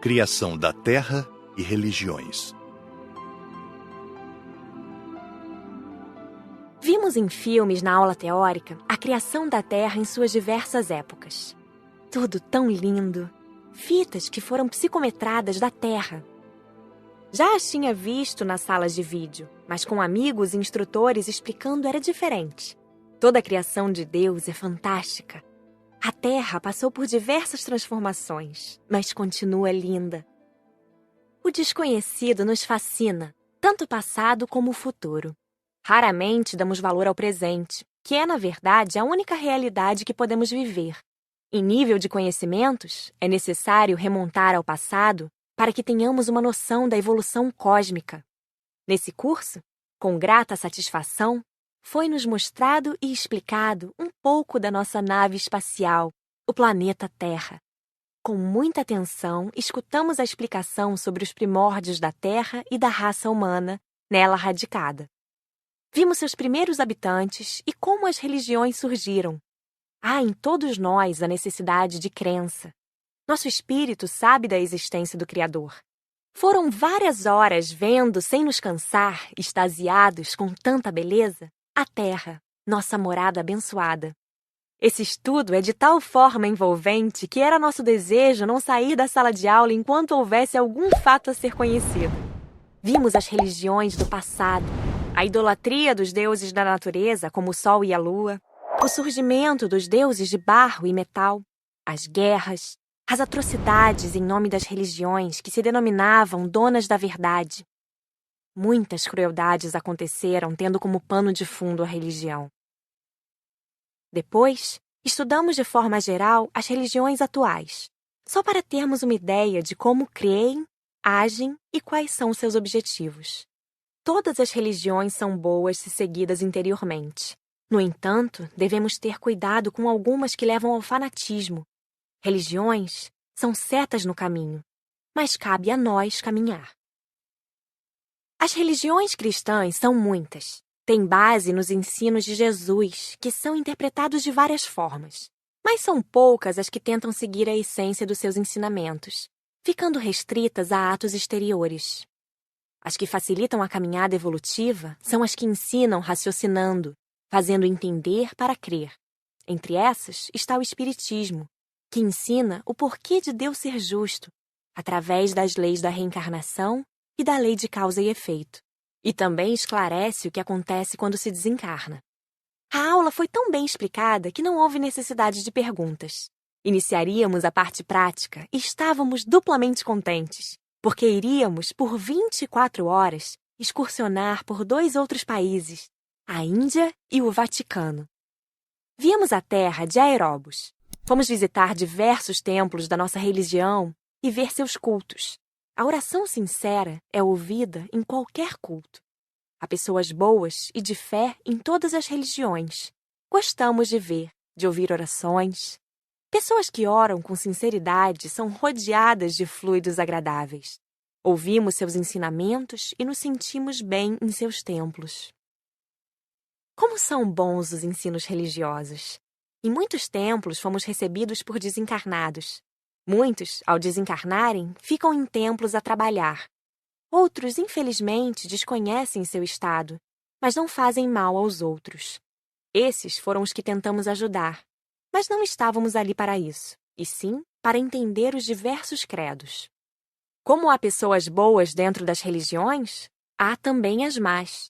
Criação da Terra e religiões. Vimos em filmes na aula teórica a criação da Terra em suas diversas épocas. Tudo tão lindo! Fitas que foram psicometradas da Terra. Já as tinha visto nas salas de vídeo, mas com amigos e instrutores explicando era diferente. Toda a criação de Deus é fantástica. A Terra passou por diversas transformações, mas continua linda. O desconhecido nos fascina, tanto o passado como o futuro. Raramente damos valor ao presente, que é, na verdade, a única realidade que podemos viver. Em nível de conhecimentos, é necessário remontar ao passado para que tenhamos uma noção da evolução cósmica. Nesse curso, com grata satisfação, foi-nos mostrado e explicado um pouco da nossa nave espacial, o planeta Terra. Com muita atenção, escutamos a explicação sobre os primórdios da Terra e da raça humana, nela radicada. Vimos seus primeiros habitantes e como as religiões surgiram. Há em todos nós a necessidade de crença. Nosso espírito sabe da existência do Criador. Foram várias horas vendo, sem nos cansar, extasiados com tanta beleza, a Terra, nossa morada abençoada. Esse estudo é de tal forma envolvente que era nosso desejo não sair da sala de aula enquanto houvesse algum fato a ser conhecido. Vimos as religiões do passado, a idolatria dos deuses da natureza, como o Sol e a Lua, o surgimento dos deuses de barro e metal, as guerras, as atrocidades em nome das religiões que se denominavam donas da verdade. Muitas crueldades aconteceram tendo como pano de fundo a religião. Depois, estudamos de forma geral as religiões atuais, só para termos uma ideia de como creem, agem e quais são seus objetivos. Todas as religiões são boas se seguidas interiormente. No entanto, devemos ter cuidado com algumas que levam ao fanatismo. Religiões são setas no caminho, mas cabe a nós caminhar. As religiões cristãs são muitas. Têm base nos ensinos de Jesus, que são interpretados de várias formas. Mas são poucas as que tentam seguir a essência dos seus ensinamentos, ficando restritas a atos exteriores. As que facilitam a caminhada evolutiva são as que ensinam raciocinando, fazendo entender para crer. Entre essas está o Espiritismo, que ensina o porquê de Deus ser justo, através das leis da reencarnação e da lei de causa e efeito. E também esclarece o que acontece quando se desencarna. A aula foi tão bem explicada que não houve necessidade de perguntas. Iniciaríamos a parte prática e estávamos duplamente contentes, porque iríamos, por 24 horas, excursionar por 2 outros países, a Índia e o Vaticano. Viemos à terra de Aeróbus. Fomos visitar diversos templos da nossa religião e ver seus cultos. A oração sincera é ouvida em qualquer culto. Há pessoas boas e de fé em todas as religiões. Gostamos de ouvir orações. Pessoas que oram com sinceridade são rodeadas de fluidos agradáveis. Ouvimos seus ensinamentos e nos sentimos bem em seus templos. Como são bons os ensinos religiosos! Em muitos templos fomos recebidos por desencarnados. Muitos, ao desencarnarem, ficam em templos a trabalhar. Outros, infelizmente, desconhecem seu estado, mas não fazem mal aos outros. Esses foram os que tentamos ajudar, mas não estávamos ali para isso, e sim para entender os diversos credos. Como há pessoas boas dentro das religiões, há também as más.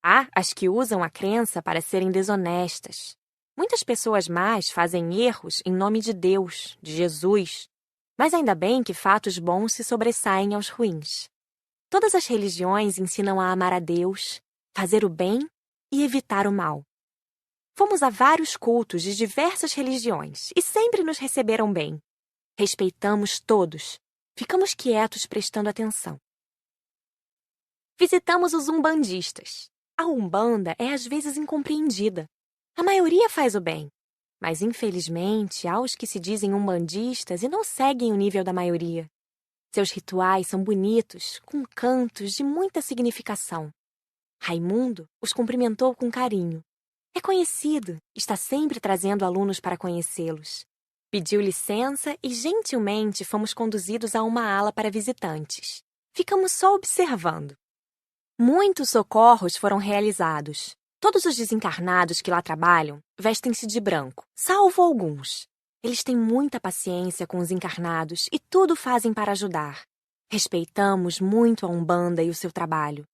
Há as que usam a crença para serem desonestas. Muitas pessoas más fazem erros em nome de Deus, de Jesus. Mas ainda bem que fatos bons se sobressaem aos ruins. Todas as religiões ensinam a amar a Deus, fazer o bem e evitar o mal. Fomos a vários cultos de diversas religiões e sempre nos receberam bem. Respeitamos todos. Ficamos quietos prestando atenção. Visitamos os umbandistas. A Umbanda é às vezes incompreendida. A maioria faz o bem. Mas, infelizmente, há os que se dizem umbandistas e não seguem o nível da maioria. Seus rituais são bonitos, com cantos de muita significação. Raimundo os cumprimentou com carinho. É conhecido, está sempre trazendo alunos para conhecê-los. Pediu licença e gentilmente fomos conduzidos a uma ala para visitantes. Ficamos só observando. Muitos socorros foram realizados. Todos os desencarnados que lá trabalham vestem-se de branco, salvo alguns. Eles têm muita paciência com os encarnados e tudo fazem para ajudar. Respeitamos muito a Umbanda e o seu trabalho.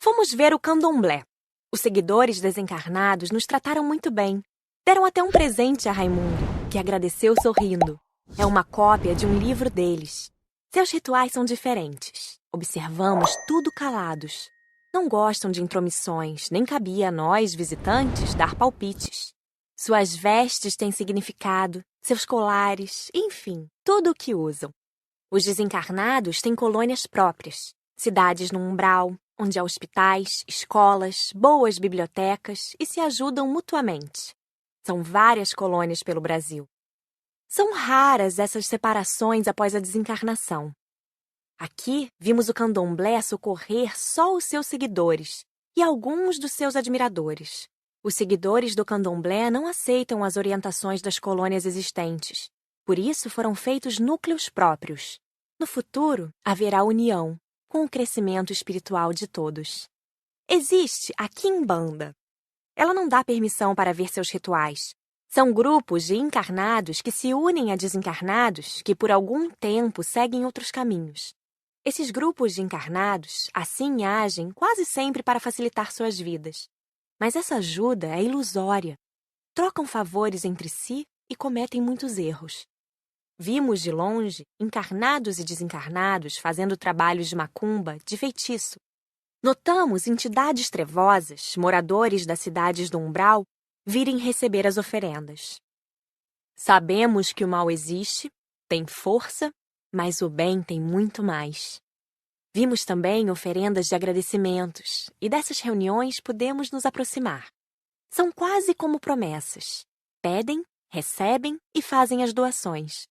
Fomos ver o candomblé. Os seguidores desencarnados nos trataram muito bem. Deram até um presente a Raimundo, que agradeceu sorrindo. É uma cópia de um livro deles. Seus rituais são diferentes. Observamos tudo calados. Não gostam de intromissões, nem cabia a nós, visitantes, dar palpites. Suas vestes têm significado, seus colares, enfim, tudo o que usam. Os desencarnados têm colônias próprias, cidades no umbral, onde há hospitais, escolas, boas bibliotecas e se ajudam mutuamente. São várias colônias pelo Brasil. São raras essas separações após a desencarnação. Aqui, vimos o candomblé socorrer só os seus seguidores e alguns dos seus admiradores. Os seguidores do candomblé não aceitam as orientações das colônias existentes. Por isso, foram feitos núcleos próprios. No futuro, haverá união, com o crescimento espiritual de todos. Existe a Quimbanda. Ela não dá permissão para ver seus rituais. São grupos de encarnados que se unem a desencarnados que por algum tempo seguem outros caminhos. Esses grupos de encarnados assim agem quase sempre para facilitar suas vidas. Mas essa ajuda é ilusória. Trocam favores entre si e cometem muitos erros. Vimos de longe encarnados e desencarnados fazendo trabalhos de macumba, de feitiço. Notamos entidades trevosas, moradores das cidades do umbral, virem receber as oferendas. Sabemos que o mal existe, tem força, mas o bem tem muito mais. Vimos também oferendas de agradecimentos e dessas reuniões podemos nos aproximar. São quase como promessas. Pedem, recebem e fazem as doações.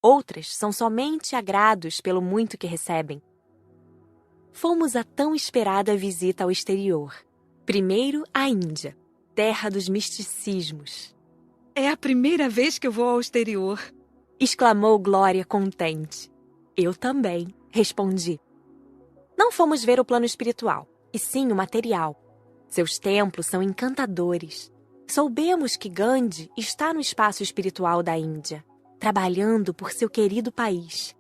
Outras são somente agrados pelo muito que recebem. Fomos à tão esperada visita ao exterior. Primeiro, à Índia, terra dos misticismos. É a primeira vez que eu vou ao exterior, exclamou Glória contente. Eu também, respondi. Não fomos ver o plano espiritual, e sim o material. Seus templos são encantadores. Soubemos que Gandhi está no espaço espiritual da Índia, trabalhando por seu querido país.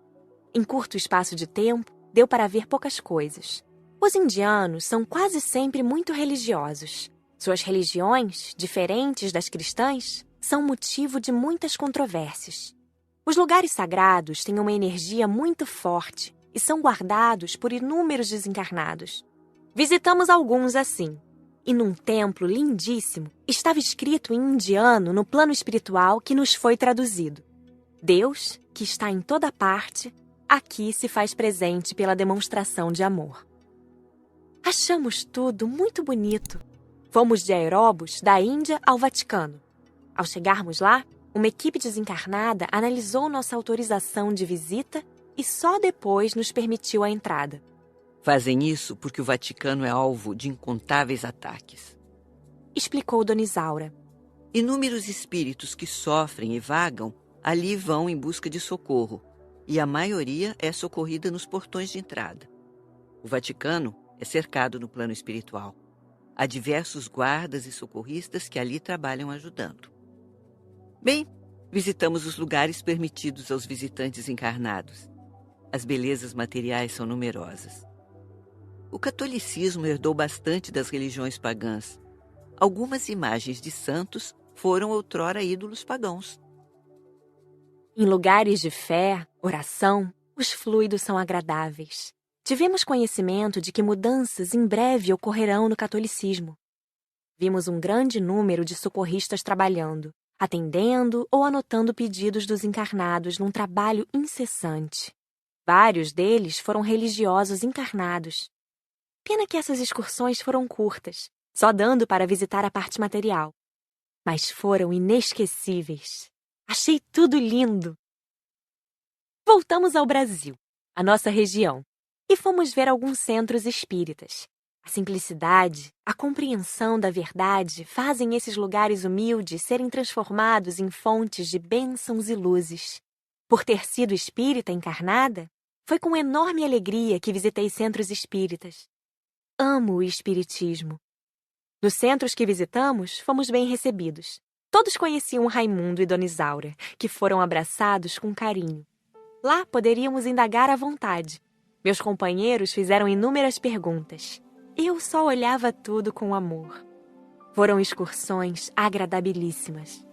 Em curto espaço de tempo, deu para ver poucas coisas. Os indianos são quase sempre muito religiosos. Suas religiões, diferentes das cristãs, são motivo de muitas controvérsias. Os lugares sagrados têm uma energia muito forte e são guardados por inúmeros desencarnados. Visitamos alguns assim. E num templo lindíssimo, estava escrito em indiano no plano espiritual que nos foi traduzido. Deus, que está em toda parte, aqui se faz presente pela demonstração de amor. Achamos tudo muito bonito. Fomos de aeróbus da Índia ao Vaticano. Ao chegarmos lá, uma equipe desencarnada analisou nossa autorização de visita e só depois nos permitiu a entrada. Fazem isso porque o Vaticano é alvo de incontáveis ataques, explicou Dona Isaura. Inúmeros espíritos que sofrem e vagam ali vão em busca de socorro, e a maioria é socorrida nos portões de entrada. O Vaticano é cercado no plano espiritual. Há diversos guardas e socorristas que ali trabalham ajudando. Bem, visitamos os lugares permitidos aos visitantes encarnados. As belezas materiais são numerosas. O catolicismo herdou bastante das religiões pagãs. Algumas imagens de santos foram outrora ídolos pagãos. Em lugares de fé, oração, os fluidos são agradáveis. Tivemos conhecimento de que mudanças em breve ocorrerão no catolicismo. Vimos um grande número de socorristas trabalhando, atendendo ou anotando pedidos dos encarnados num trabalho incessante. Vários deles foram religiosos encarnados. Pena que essas excursões foram curtas, só dando para visitar a parte material. Mas foram inesquecíveis. Achei tudo lindo. Voltamos ao Brasil, a nossa região, e fomos ver alguns centros espíritas. A simplicidade, a compreensão da verdade fazem esses lugares humildes serem transformados em fontes de bênçãos e luzes. Por ter sido espírita encarnada, foi com enorme alegria que visitei centros espíritas. Amo o espiritismo. Nos centros que visitamos, fomos bem recebidos. Todos conheciam Raimundo e Dona Isaura, que foram abraçados com carinho. Lá poderíamos indagar à vontade. Meus companheiros fizeram inúmeras perguntas. Eu só olhava tudo com amor. Foram excursões agradabilíssimas.